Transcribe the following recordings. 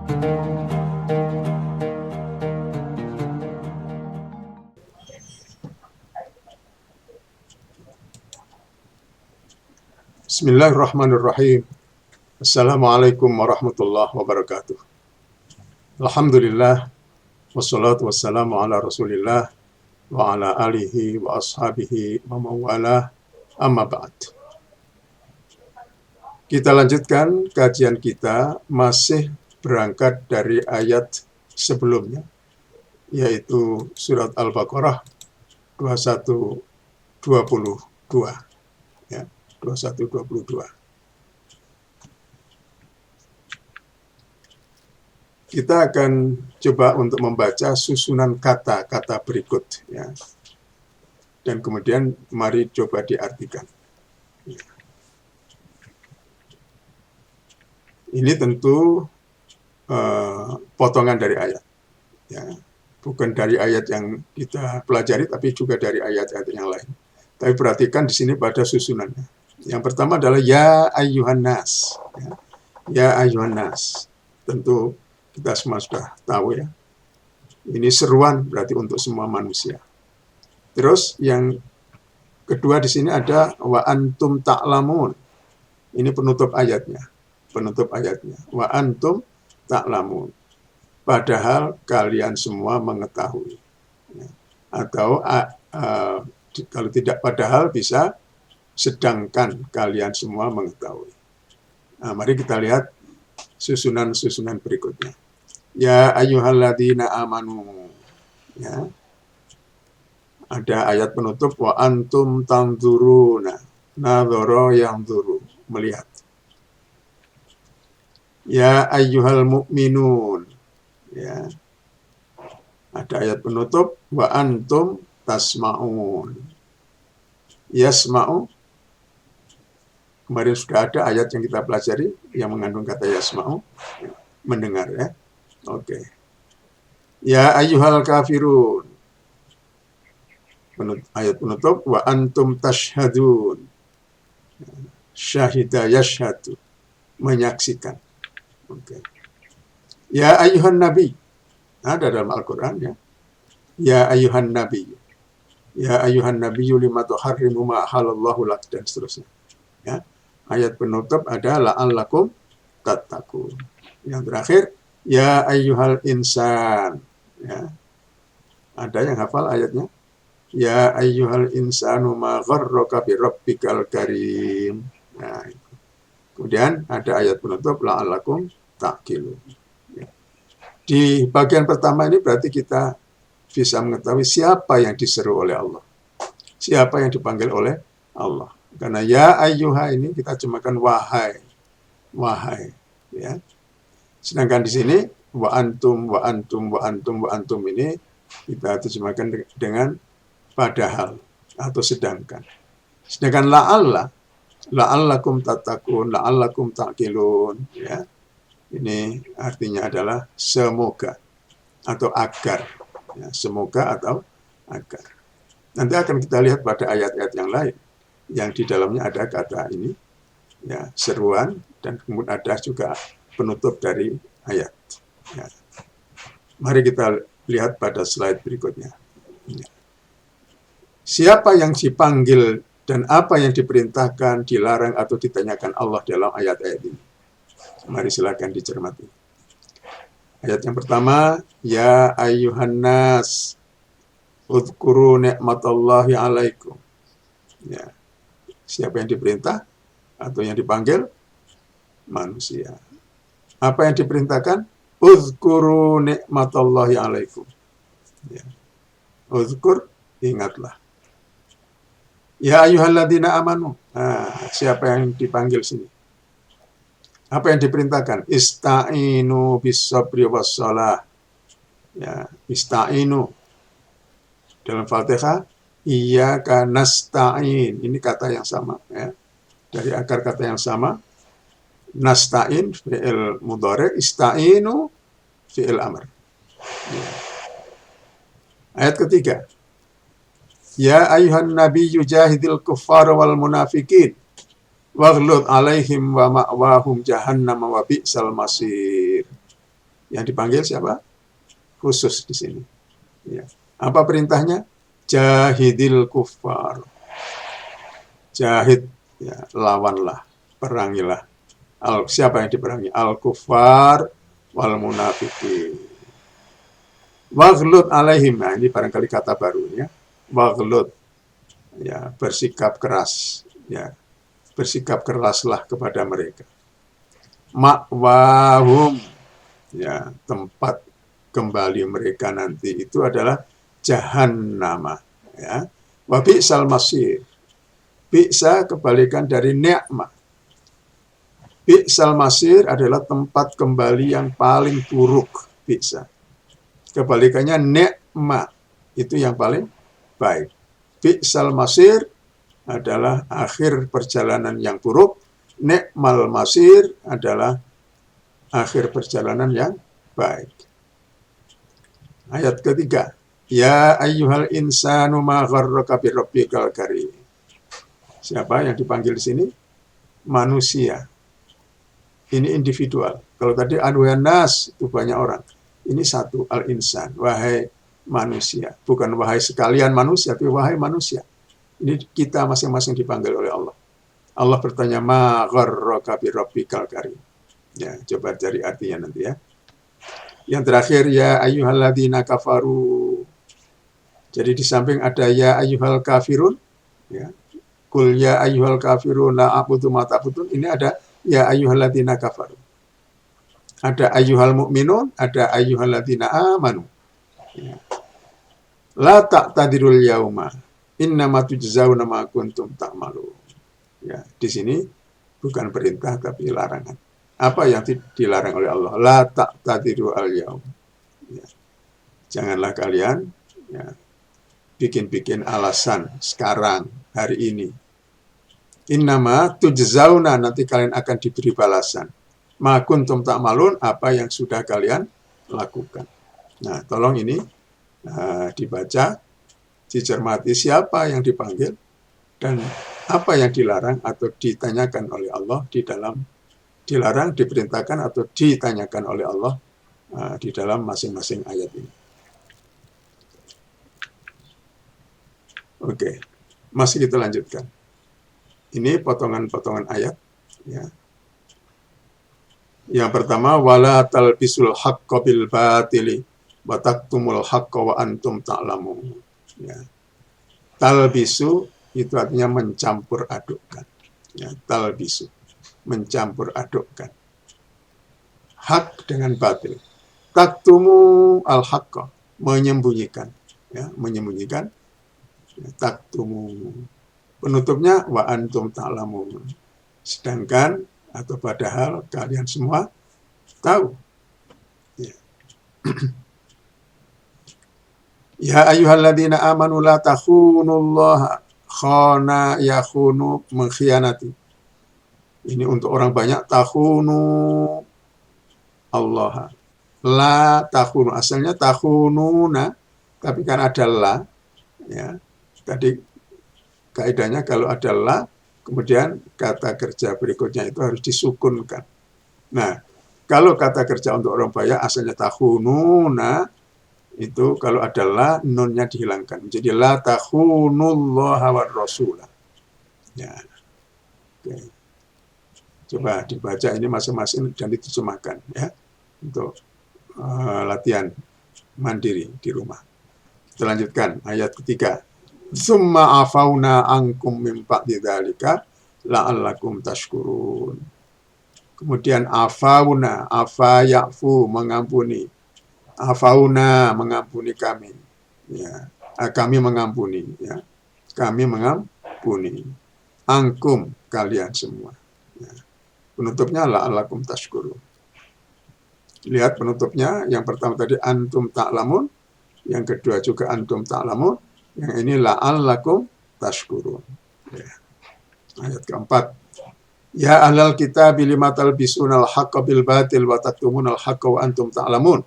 Bismillahirrahmanirrahim. Assalamualaikum warahmatullahi wabarakatuh. Alhamdulillah, wassalatu wassalamu ala rasulillah, wa ala alihi wa ashabihi wa mawala, amma ba'd. Kita lanjutkan kajian kita masih berangkat dari ayat sebelumnya, yaitu surat Al-Baqarah 21-22. Ya, 21-22. Kita akan coba untuk membaca susunan kata-kata berikut, ya. Dan kemudian mari coba diartikan. Ya. Ini tentu potongan dari ayat, ya. Bukan dari ayat yang kita pelajari, tapi juga dari ayat-ayat yang lain. Tapi perhatikan di sini pada susunannya. Yang pertama adalah ya ayyuhan nas. Ya ayyuhan nas. Tentu kita semua sudah tahu, ya. Ini seruan berarti untuk semua manusia. Terus yang kedua di sini ada wa antum ta'lamun. Ini penutup ayatnya. Penutup ayatnya. Wa antum ta'lamun. Padahal kalian semua mengetahui. Ya. Atau kalau tidak padahal bisa sedangkan kalian semua mengetahui. Nah, mari kita lihat susunan-susunan berikutnya. Ya ayyuhalladzina amanu. Ya. Ada ayat penutup wa antum tanzuruna. Nadhara yanzuru, melihat. Ya ayyuhal mu'minun. Ya. Ada ayat penutup wa antum tasma'un. Yasma'u. Kemarin sudah ada ayat yang kita pelajari yang mengandung kata yasma'u. Mendengar, ya. Oke. Ya ayyuhal kafirun. Ayat penutup wa antum tashhadun. Syahida yashhadu. Menyaksikan. Oke. Ya ayyuhan nabi. Ada dalam Al-Quran, ya. Ya ayyuhan nabi. Ya ayyuhan nabiyyu lima tuharrimu ma halallahu lak, dan seterusnya. Ya. Ayat penutup ada la'allakum tattaqun. Yang terakhir ya ayyuhal insan. Ya. Ada yang hafal ayatnya? Ya ayyuhal insanu ma gharraka bi rabbikal karim. Nah, kemudian ada ayat penutup la'allakum taqilun. Ya. Di bagian pertama ini berarti kita bisa mengetahui siapa yang diseru oleh Allah. Siapa yang dipanggil oleh Allah. Karena ya ayyuha ini kita terjemahkan wahai. Wahai, ya. Sedangkan di sini wa antum wa antum wa antum wa antum ini kita terjemahkan dengan padahal atau sedangkan. Sedangkan la'allakum tattaqun, la'allakum taqilun, ya. Ini artinya adalah semoga atau agar, ya, semoga atau agar. Nanti akan kita lihat pada ayat-ayat yang lain yang di dalamnya ada kata ini, ya, seruan, dan kemudian ada juga penutup dari ayat. Ya. Mari kita lihat pada slide berikutnya. Ya. Siapa yang dipanggil dan apa yang diperintahkan, dilarang atau ditanyakan Allah dalam ayat-ayat ini? Mari silakan dicermati. Ayat yang pertama, ya ayyuhan nas, udhkuru ni'matallahi alaikum. Ya. Siapa yang diperintah atau yang dipanggil? Manusia. Apa yang diperintahkan? Udhkuru ni'matallahi alaikum. Ya. Udhkur, ingatlah. Ya ayyuhalladzina amanu. Nah, siapa yang dipanggil sini? Apa yang diperintahkan? Ista'inu bis-sabri was-shalah. Ya, ista'inu. Dalam Fatihah, iyyaka nasta'in. Ini kata yang sama, ya. Dari akar kata yang sama. Nasta'in fi'il mudhari', ista'inu fi'il amr. Ya. Ayat ketiga. Ya ayyuhan nabiyyu jahidil kuffara wal munafiqin waghlud alaihim wa ma'wahum jahannam wa bi'sal masir. Yang dipanggil siapa? Khusus di sini. Ya. Apa perintahnya? Jahidil kuffar. Jahid, ya, lawanlah, perangilah. Siapa yang diperangi? Al-kuffar wal munafiqin. Waghlud alaihim. Nah, ini barangkali kata barunya. Waghlud, ya, bersikap keras, ya. Bersikap keraslah kepada mereka. Ma'wahum, ya, tempat kembali mereka nanti itu adalah jahannama, ya. Wa bi'sal masir. Bi'sa kebalikan dari ni'mah. Bi'sal masir adalah tempat kembali yang paling buruk, bi'sa. Kebalikannya ni'mah, itu yang paling baik. Bi'sal masir adalah akhir perjalanan yang buruk. Ni'mal masir adalah akhir perjalanan yang baik. Ayat ketiga. Ya ayyuhal insanu ma gharraka birabbikal karim. Siapa yang dipanggil di sini? Manusia. Ini individual. Kalau tadi anuhan nas itu banyak orang. Ini satu, al-insan, wahai manusia. Bukan wahai sekalian manusia, tapi wahai manusia. Ini kita masing-masing dipanggil oleh Allah. Allah bertanya, ma gharraka birabbikal karim. Ya, coba cari artinya nanti ya. Yang terakhir, ya ayyuhalladzina kafaru. Jadi di samping ada ya ayyuhal kafirun, ya. Kul ya ayyuhal kafirun la a'budu ma ta'budun. Ini ada ya ayyuhalladzina kafaru. Ada ayyuhal mu'minun, ada ayyuhalladzina amanu. Ya. La ta'tadirul yauma. Innama tujzauna ma kuntum ta'malun. Ya, di sini bukan perintah tapi larangan. Apa yang dilarang oleh Allah? La ta'tadiru al-yaum. Ya. Janganlah kalian, ya, bikin-bikin alasan sekarang, hari ini. Innama tujzauna, nanti kalian akan diberi balasan. Ma kuntum ta'malun, apa yang sudah kalian lakukan. Nah, tolong ini dibaca, dicermati siapa yang dipanggil dan apa yang dilarang atau ditanyakan oleh Allah di dalam dilarang, diperintahkan atau ditanyakan oleh Allah di dalam masing-masing ayat ini. Oke, masih kita lanjutkan. Ini potongan-potongan ayat. Ya. Yang pertama, wala talbisul haqqa bil batili wa taktumul haqqa wa antum ta'lamun. Ya. Talbisu itu artinya mencampur adukkan. Ya, talbisu, mencampur adukkan. Hak dengan batil. Taktumu al haqqa, menyembunyikan. Ya, menyembunyikan. Ya, taktumu. Penutupnya wa antum ta'lamun. Sedangkan atau padahal kalian semua tahu. Ya. Ya ayyuhalladzina amanu la takhunullaha khana yakhunu, mengkhianati. Ini untuk orang banyak, takhunu Allah. La takhunu, asalnya takhununa, tapi kan ada la, ya. Tadi kaidahnya kalau ada la, kemudian kata kerja berikutnya itu harus disukunkan. Nah, kalau kata kerja untuk orang banyak asalnya takhununa, itu kalau ada la, nunnya dihilangkan. Jadi la takhunullaha war rasulah. Ya. Oke. Coba dibaca ini masing-masing dan diterjemahkan ya untuk latihan mandiri di rumah. Kita lanjutkan ayat ketiga. Summa afauna ankum min ba'di dzalika la'allakum tashkurun. Kemudian afauna, afa ya'fu, mengampuni. Afauna, mengampuni kami. Ya, kami mengampuni, ya. Kami mengampuni. Angkum, kalian semua. Ya. Penutupnya la'allakum tashkurun. Lihat penutupnya, yang pertama tadi antum ta'lamun, yang kedua juga antum ta'lamun, yang ini la'allakum tashkurun. Ya. Ayat keempat. Ya ahlal kitab lima talbisunal haqqa bil batil wa taktumunal haqqa wa antum ta'lamun.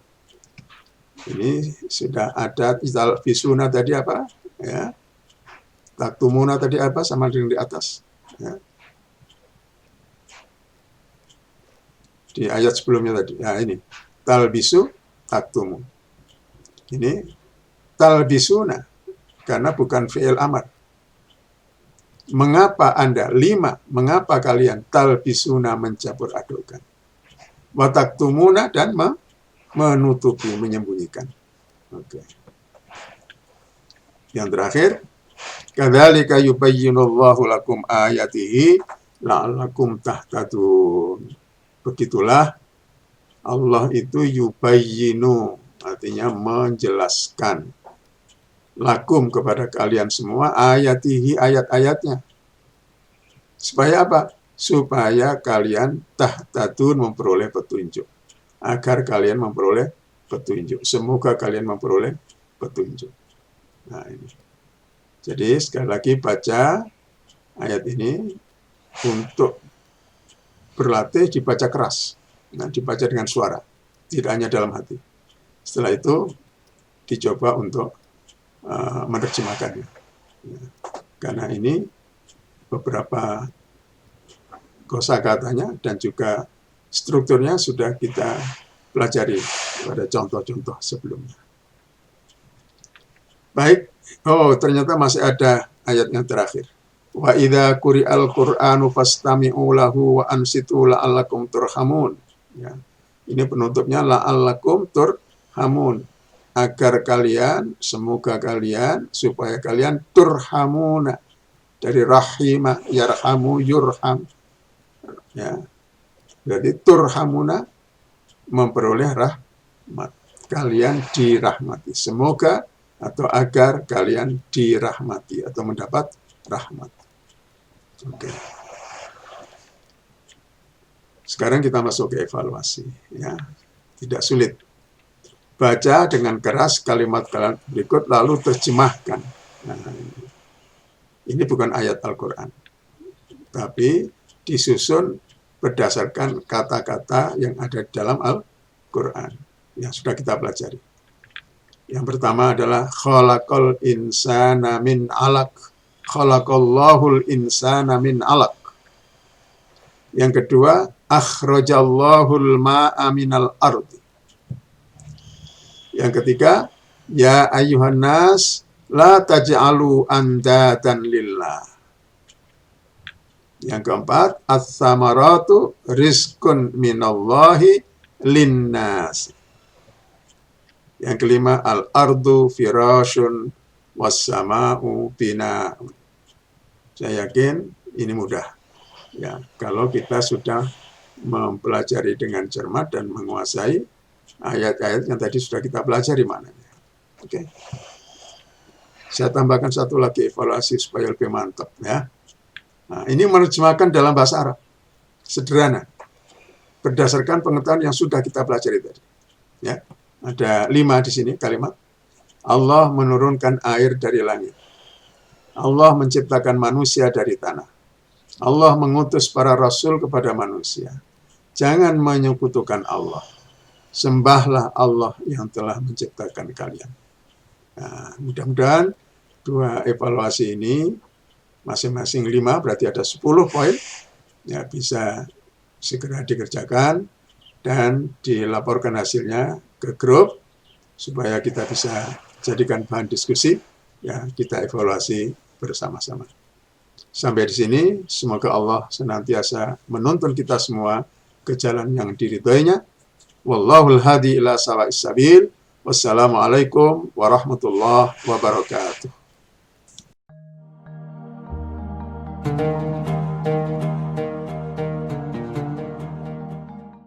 Ini sudah ada talbisuna tadi apa? Ya. Taktumuna tadi apa sama dengan di atas? Ya. Di ayat sebelumnya tadi. Ya ini. talbisu taktumu. Ini talbisuna karena bukan fi'il amar. Mengapa Anda? 5. Mengapa kalian talbisuna mencampur adukkan? Wa taktumuna dan menutupi, menyembunyikan. Oke. Yang terakhir, kadzalika yubayyinullahu lakum ayatihi la'allakum tahtadun. Begitulah Allah itu yubayyinu, artinya menjelaskan. Lakum kepada kalian semua ayatihi, ayat-ayatnya. Supaya apa? Supaya kalian tahtadun, memperoleh petunjuk. Agar kalian memperoleh petunjuk. Semoga kalian memperoleh petunjuk. Nah ini. Jadi sekali lagi baca ayat ini untuk berlatih dibaca keras. Nah, dibaca dengan suara. Tidak hanya dalam hati. Setelah itu dicoba untuk menerjemahkannya. Ya. Karena ini beberapa kosakatanya dan juga strukturnya sudah kita pelajari pada contoh-contoh sebelumnya. Baik, ternyata masih ada ayat yang terakhir. Wa idza quri'al Qur'anu fastami'u lahu wa ansitu la'allakum turhamun. Ya. Ini penutupnya la'allakum turhamun. Agar kalian, semoga kalian, supaya kalian turhamuna. Dari rahima, yarhamu, yurham. Ya. Jadi turhamuna, memperoleh rahmat. Kalian dirahmati. Semoga atau agar kalian dirahmati atau mendapat rahmat. Oke. Sekarang kita masuk ke evaluasi. Ya. Tidak sulit. Baca dengan keras kalimat-kalimat berikut, lalu terjemahkan. Nah, ini bukan ayat Al-Quran, tapi disusun berdasarkan kata-kata yang ada di dalam Al-Quran yang sudah kita pelajari. Yang pertama adalah khalaqal insana min alaq. Khalaqallahul insana min alaq. Yang kedua, akhrajallahul ma'a minal ardi. Yang ketiga, ya ayyuhan nas la taj'alu andatan lillah. Yang keempat, as-samaratu rizqun minallahi linnas. Yang kelima, al-ardu firashun was-sama'u bina'un. Saya yakin ini mudah. Ya, kalau kita sudah mempelajari dengan cermat dan menguasai ayat-ayat yang tadi sudah kita pelajari maknanya. Oke. Saya tambahkan satu lagi evaluasi supaya lebih mantap ya. Nah, ini menerjemahkan dalam bahasa Arab. Sederhana. Berdasarkan pengetahuan yang sudah kita pelajari tadi. Ya. Ada 5 di sini kalimat. Allah menurunkan air dari langit. Allah menciptakan manusia dari tanah. Allah mengutus para rasul kepada manusia. Jangan menyekutukan Allah. Sembahlah Allah yang telah menciptakan kalian. Nah, mudah-mudahan 2 evaluasi ini masing-masing 5, berarti ada 10 poin. Ya, bisa segera dikerjakan dan dilaporkan hasilnya ke grup supaya kita bisa jadikan bahan diskusi. Ya, kita evaluasi bersama-sama. Sampai di sini, semoga Allah senantiasa menuntun kita semua ke jalan yang diridhoinya. Wallahul hadi ila sawa'is sabil. Wassalamualaikum warahmatullahi wabarakatuh.